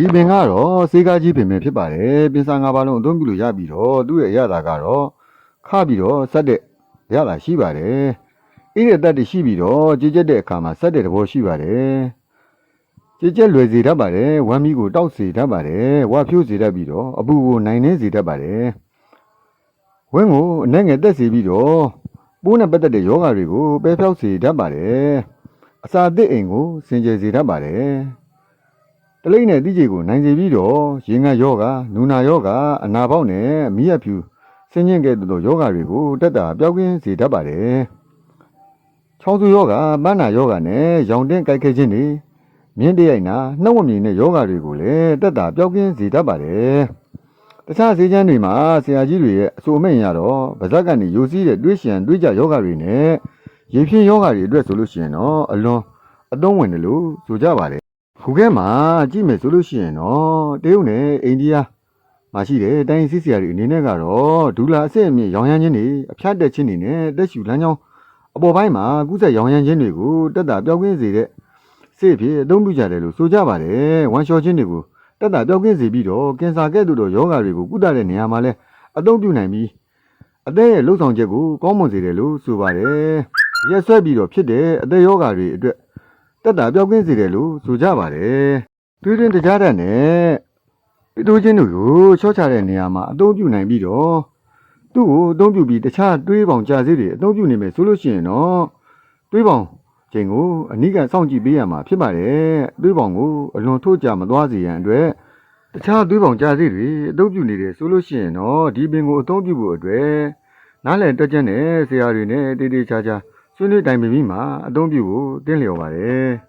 ဒီပင်ကတော့စေကားကြီးပင်ပဲဖြစ်ပါတယ်ပင်စာ၅ပါးလုံးအသုံးပြုလို့ရပြီးတော့သူ့ရဲ့အရသာကတော့ခပြီးတော့ဆက်တဲ့ရတာရှိပါတယ်အေးတဲ့တက်တရှိပြီးတော့ကြည်ကျက်တဲ့အခါမှာဆက်တဲ့သဘောရှိပါတယ်ကြည်ကျက်လွယ်စေတတ်ပါတယ်ဝမ်းမီးကိုတောက်စေတတ်ပါတယ်ဝါဖြိုးစေတတ်ပြီးတော့အပူကိုနိုင်နေစေတတ်ပါတယ်ဝင်းကိုအနှဲငယ်တက်စေပြီးတော့ပိုးနဲ့ပတ်သက်တဲ့ယောဂတွေကိုပယ်ဖျောက်စေတတ်ပါတယ်အစာအသစ်အိမ်ကိုစင်ကြယ်စေတတ်ပါတယ်တလိမ့်နဲ့တိကျကိုနိုင်စေပြီးတော့ရင်ငတ်ယောဂနူနာယောဂအနာပေါက်နဲ့မိရဖြူဆင်းရဲကဲ့သို့သောယောဂတွေကိုတက်တာပျောက်ကင်းစေတတ်ပါတယ်ချောင်းဆူယောဂပန်းနာယောဂနဲ့ရောင်တင်းကြိုက်ခဲခြင်းတွေမြင်းတရိုက်နာနှုတ်ဝမြင်တဲ့ယောဂတွေကိုလည်းတက်တာပျောက်ကင်းစေတတ်ပါတယ်တခြားဈေးချမ်းတွေမှာဆရာကြီးတွေရဲ့အဆိုအမိန့်ရတော့ဗဇက်ကနေယိုစီးတဲ့တွေးရှံတွေးကြယောဂတွေနဲ့ရေဖြင်းယောဂတွေအတွက်ဆိုလို့ရှိရင်တော့အလွန်အသုံးဝင်တယ်လို့ဆိုကြပါတယ်ခုခဲမှာကြည့်မယ်ဆိုလို့ရှိရင်တော့တရုတ်နဲ့အိန္ဒိယမှာရှိတဲ့တိုင်းစစ်စရာတွေအနေနဲ့ကတော့ဒူလာအစစ်အမြင့်ရောင်ရမ်းခြင်းတွေအဖျက်တက်ခြင်းတွေနဲ့တက်ရှူလမ်းကြောင်းအပေါ်ပိုင်းမှာကုသရောင်ရမ်းခြင်းတွေကိုတက်တာပျောက်ကင်းစေတဲ့စိတ်ဖြစ်အသုံးပြုကြတယ်လို့ဆိုကြပါတယ်ဝမ်လျှော်ခြင်းတွေကိုတက်တာပျောက်ကင်းစေပြီးတော့ကင်ဆာကဲ့သို့သောယောဂါတွေကိုကုသတဲ့နေရာမှာလည်းအသုံးပြုနိုင်ပြီးအသက်ရဲ့လှုပ်ဆောင်ချက်ကိုကောင်းမွန်စေတယ်လို့ဆိုပါတယ်ရက်ဆွဲပြီးတော့ဖြစ်တဲ့အသက်ယောဂါတွေအတွက်တက်တာပျောက်ကင်းစေတယ်လို့ဆိုကြပါတယ်သွေးတွင်းတကြားဓာတ်နဲ့ပိတိုးခြင်းတို့ကိုချော့ချတဲ့နေရာမှာအသုံးပြုနိုင်ပြီးတော့သူ့ကိုအသုံးပြုပြီးတခြားတွေးပေါင်ကြာစေးတွေအသုံးပြုနေမယ်ဆိုလို့ရှိရင်တော့တွေးပေါင်ချိန်ကိုအနိကစောင့်ကြည့်ပေးရမှာဖြစ်ပါတယ်တွေးပေါင်ကိုအလွန်ထိုးကြမသွားစေရန်အတွက်တခြားတွေးပေါင်ကြာစေးတွေအသုံးပြုနေတယ်ဆိုလို့ရှိရင်တော့ဒီပင်ကိုအသုံးပြုဖို့အတွက်နားလည်တက်ချက်နဲ့ဆရာတွေနဲ့တေးသေးချာချာဆွေးနွေးတိုင်ပင်ပြီးမှအသုံးပြုဖို့တင်းလျော်ပါတယ်